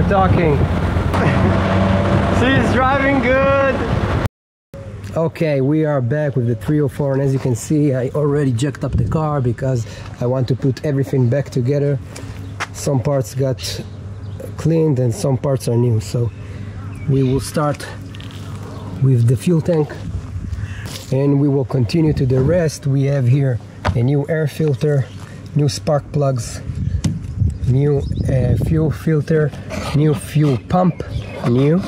talking. She's driving good. Okay, we are back with the 304, and as you can see, I already jacked up the car because I want to put everything back together. Some parts got cleaned and some parts are new, so we will start with the fuel tank and we will continue to the rest. We have here a new air filter, new spark plugs, new fuel filter, new fuel pump, new,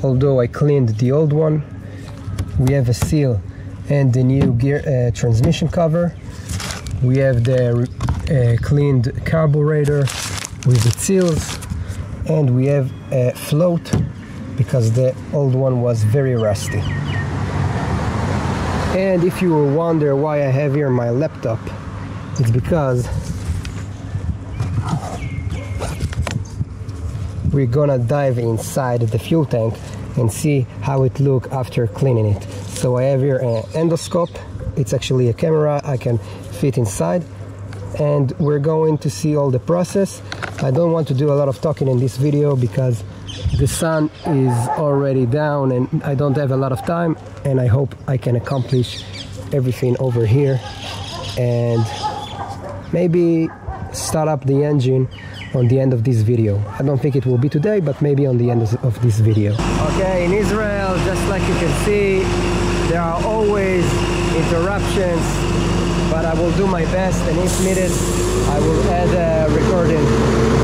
although I cleaned the old one. We have a seal and the new gear transmission cover. We have the cleaned carburetor with the seals, and we have a float because the old one was very rusty. And if you will wonder why I have here my laptop, it's because we're gonna dive inside the fuel tank and see how it looks after cleaning it. So I have here an endoscope. It's actually a camera I can fit inside, and we're going to see all the process. I don't want to do a lot of talking in this video because the sun is already down and I don't have a lot of time, and I hope I can accomplish everything over here and maybe start up the engine on the end of this video. I don't think it will be today, but maybe on the end of this video. Okay, in Israel, just like you can see, there are always interruptions, but I will do my best, and if needed, I will add a recording.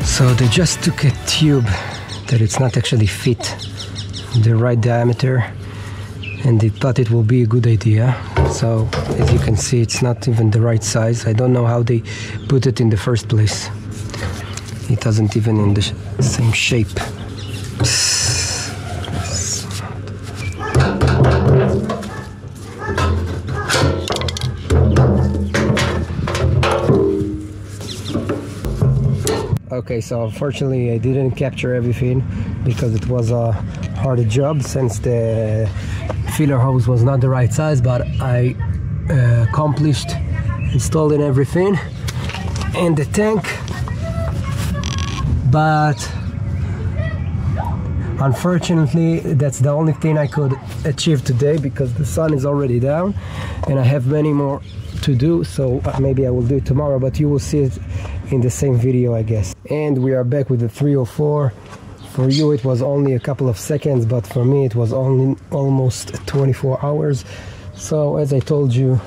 So they just took a tube that it's not actually fit the right diameter, and they thought it will be a good idea. So as you can see, it's not even the right size. I don't know how they put it in the first place. It doesn't even in the same shape. Okay, so unfortunately I didn't capture everything because it was a hard job since the filler hose was not the right size, but I accomplished installing everything in the tank. But unfortunately that's the only thing I could achieve today because the sun is already down and I have many more to do, so maybe I will do it tomorrow, but you will see it in the same video, I guess. And we are back with the 304 For you it was only a couple of seconds, but for me it was only almost 24 hours. So as I told you,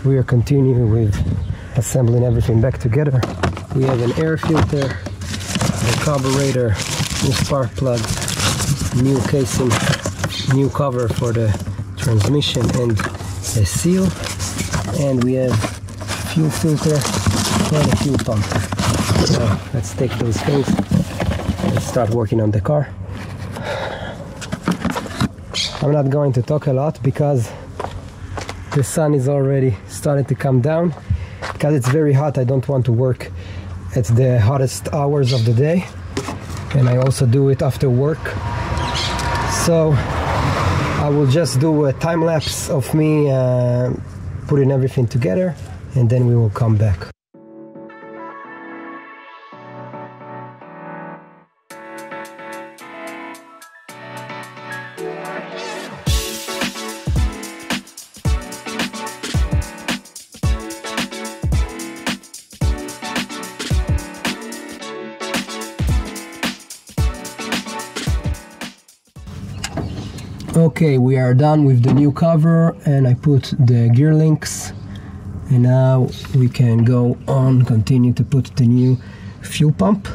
we are continuing with assembling everything back together. We have an air filter, a carburetor, new spark plug, new casing, new cover for the transmission and a seal, and we have fuel filter and a fuel pump. So let's take those things and start working on the car. I'm not going to talk a lot because the sun is already starting to come down. Because it's very hot, I don't want to work at the hottest hours of the day, and I also do it after work. So I will just do a time lapse of me putting everything together, and then we will come back. Okay, we are done with the new cover, and I put the gear links, and now we can go on, continue to put the new fuel pump.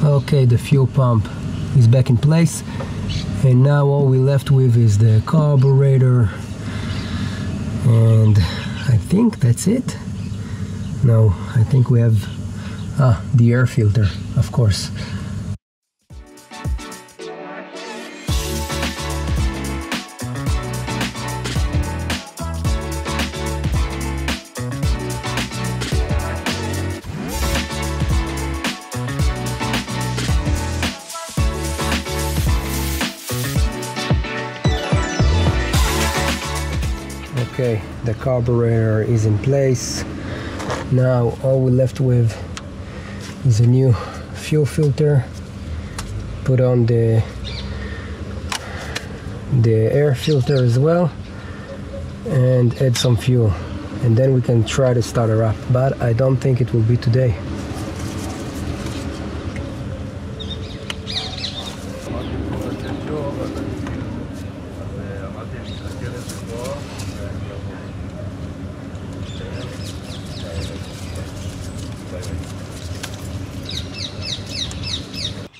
Okay, the fuel pump is back in place, and now all we left with is the carburetor, and I think that's it. No, I think we have the air filter, of course. Okay, the carburetor is in place. Now all we're left with is a new fuel filter. Put on the air filter as well, and add some fuel, and then we can try to start her up, but I don't think it will be today.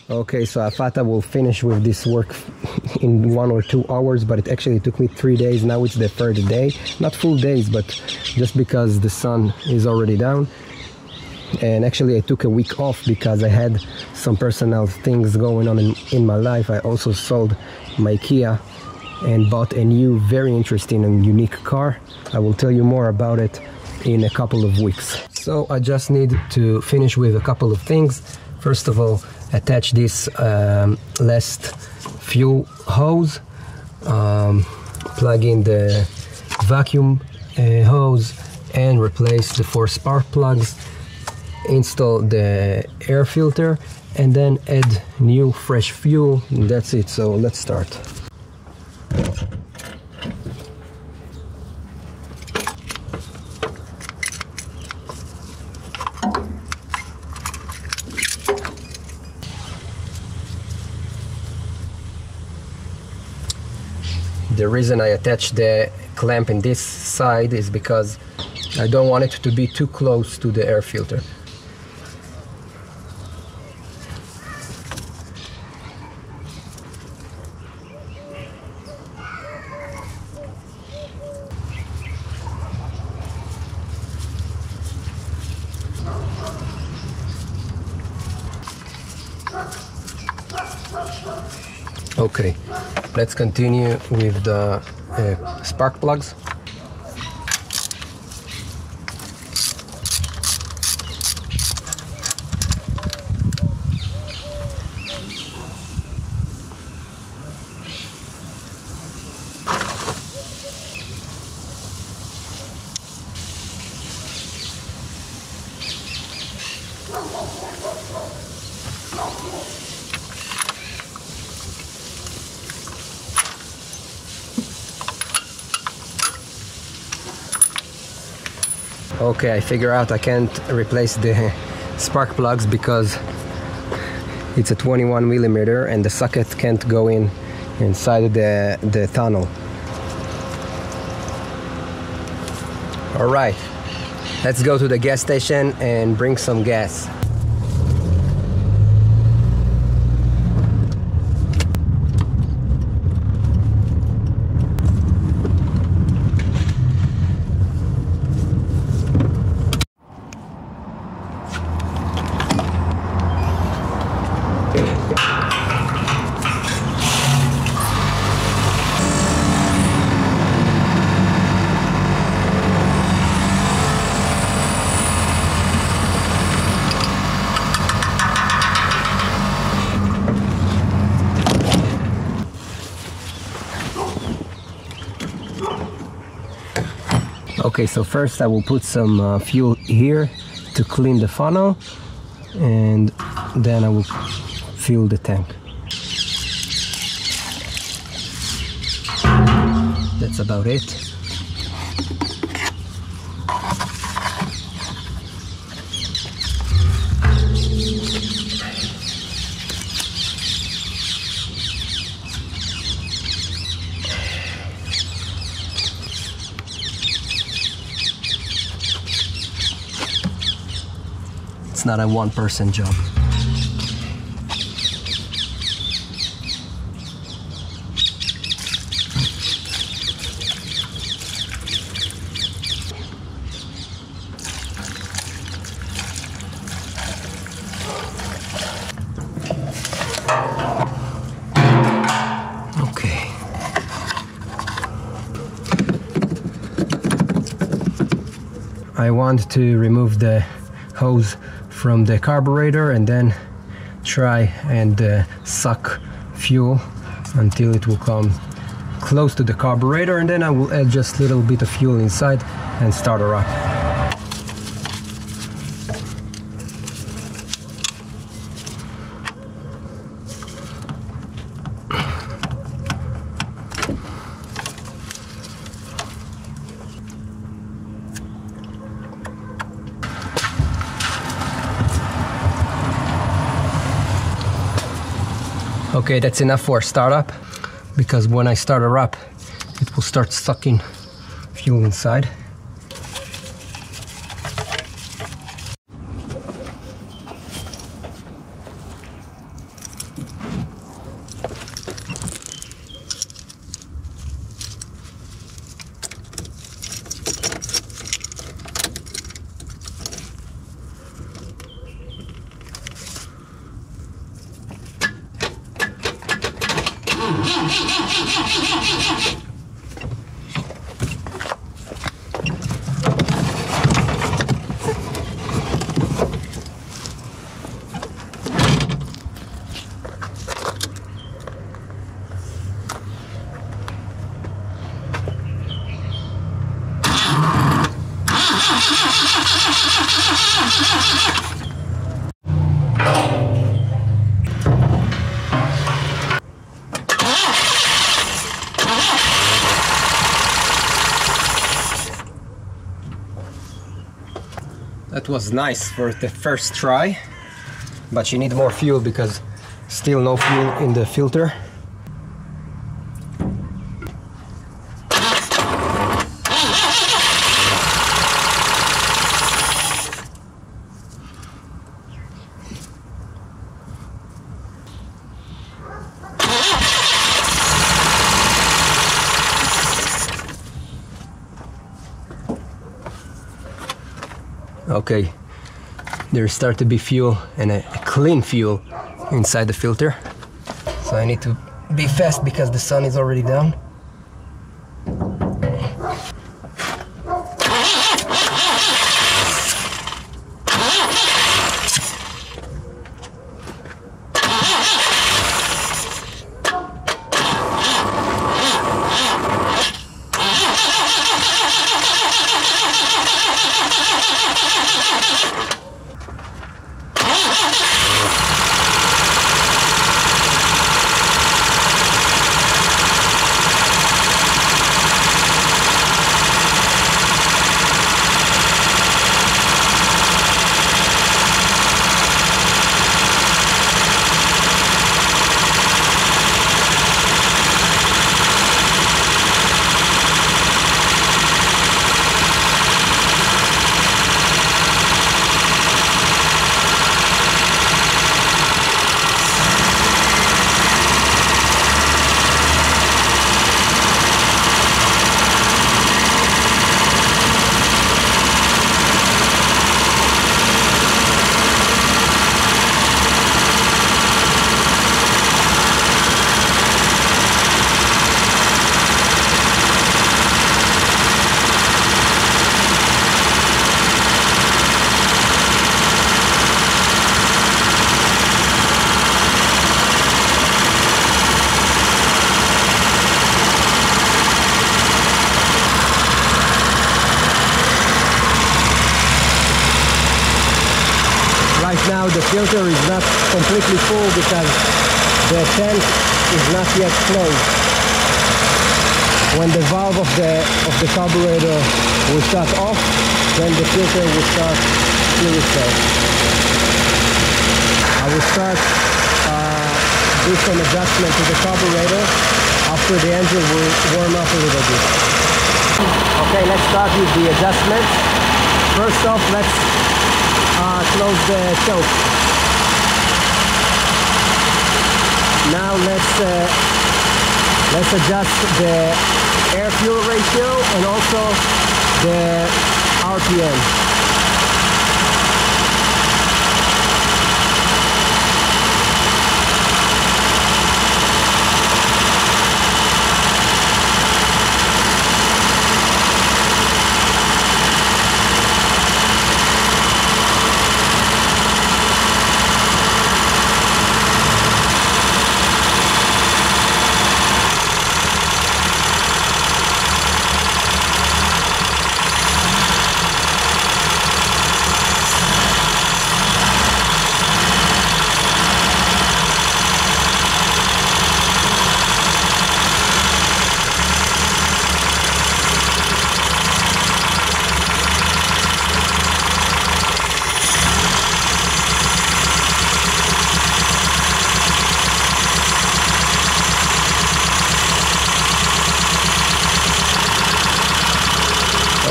Okay, so I thought I will finish with this work in 1 or 2 hours, but it actually took me 3 days. Now it's the third day, not full days, but just because the sun is already down. And actually I took a week off because I had some personal things going on in my life. I also sold my Kia and bought a new, very interesting and unique car. I will tell you more about it in a couple of weeks. So I just need to finish with a couple of things. First of all, attach this last fuel hose, plug in the vacuum hose, and replace the 4 spark plugs, install the air filter, and then add new fresh fuel. And that's it. So let's start. The reason I attach the clamp in this side is because I don't want it to be too close to the air filter. Okay, let's continue with the spark plugs. Okay, I figure out I can't replace the spark plugs because it's a 21 millimeter and the socket can't go inside the tunnel. All right, let's go to the gas station and bring some gas. Okay, so first I will put some fuel here to clean the funnel, and then I will fill the tank. That's about it. It's not a one-person job. Okay. I want to remove the hose from the carburetor and then try and suck fuel until it will come close to the carburetor, and then I will add just a little bit of fuel inside and start her up. Okay, that's enough for startup, because when I start her up, it will start sucking fuel inside. That was nice for the first try, but you need more fuel because still no fuel in the filter. Okay, there start to be fuel, and a clean fuel inside the filter. So I need to be fast because the sun is already down. now the filter is not completely full because the tank is not yet closed. When the valve of the carburetor will shut off, then the filter will start to itself. I will start do some adjustment to the carburetor after the engine will warm up a little bit. Okay, let's start with the adjustments. First off, let's close the choke. Now let's adjust the air-fuel ratio and also the RPM.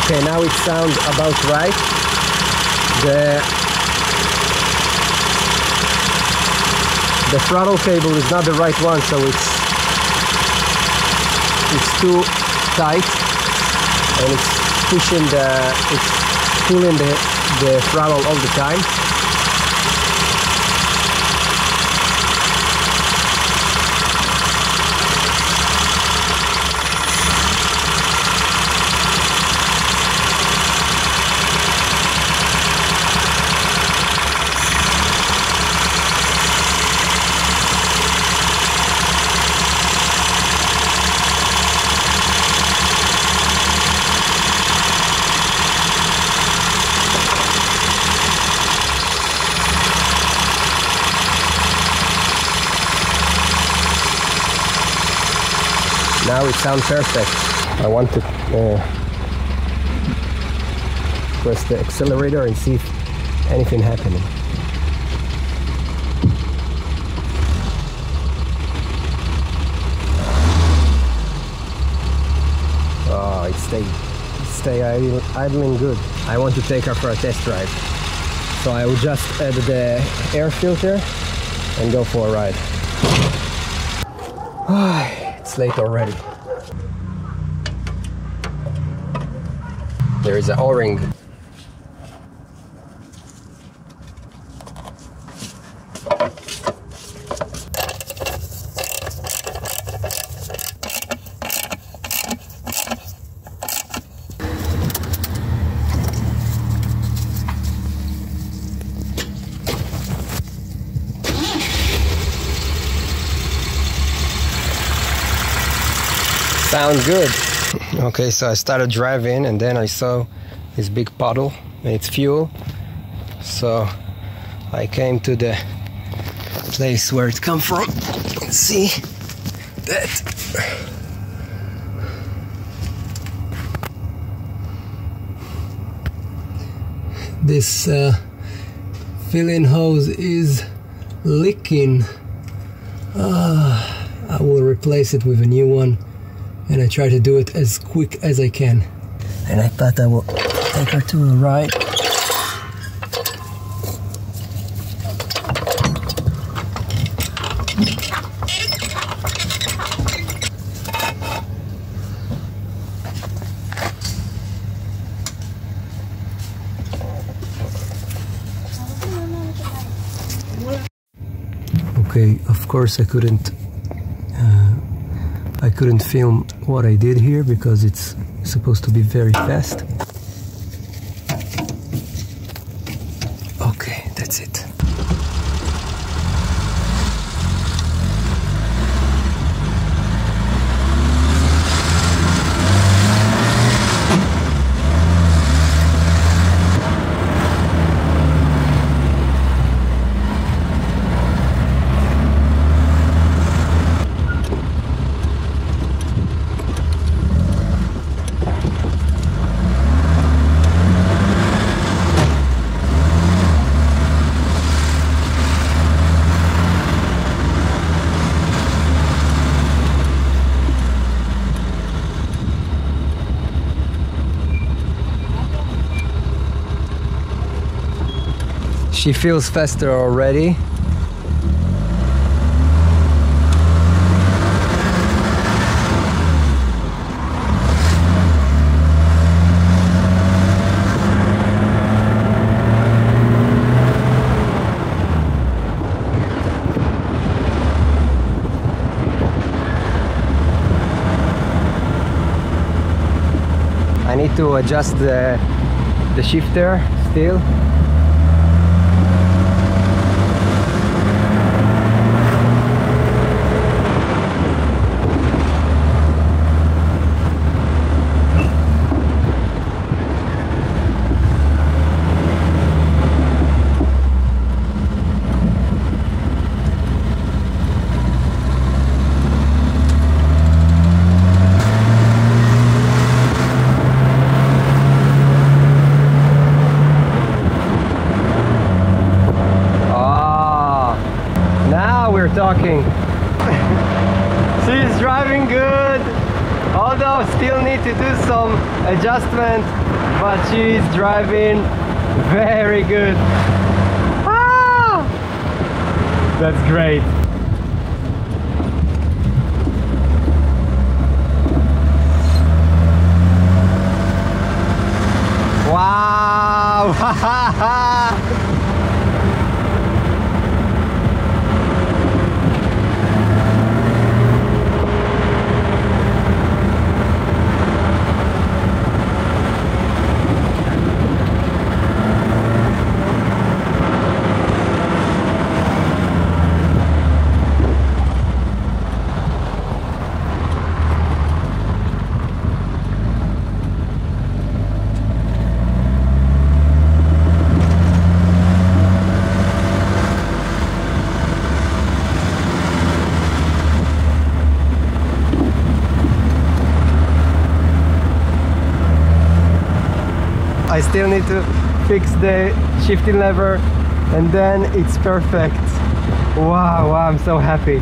Okay, now it sounds about right. The throttle cable is not the right one, so it's too tight, and it's pulling the throttle all the time. Now it sounds perfect. I want to press the accelerator and see if anything happening. Oh, it stay idling good. I want to take her for a test drive. So I will just add the air filter and go for a ride. It's late already. There is an O-ring. Sounds good. Okay, so I started driving and then I saw this big puddle and it's fuel. So I came to the place where it come from. Let's see that. This fill-in hose is leaking. I will replace it with a new one. And I try to do it as quick as I can. And I thought I will take her to a ride. Okay, of course I couldn't film what I did here because it's supposed to be very fast. Okay, that's it. She feels faster already. I need to adjust the shifter still. Talking. She's driving good, although still need to do some adjustment, but she's driving very good. Ah! That's great. Wow! I still need to fix the shifting lever and then it's perfect. Wow, I'm so happy.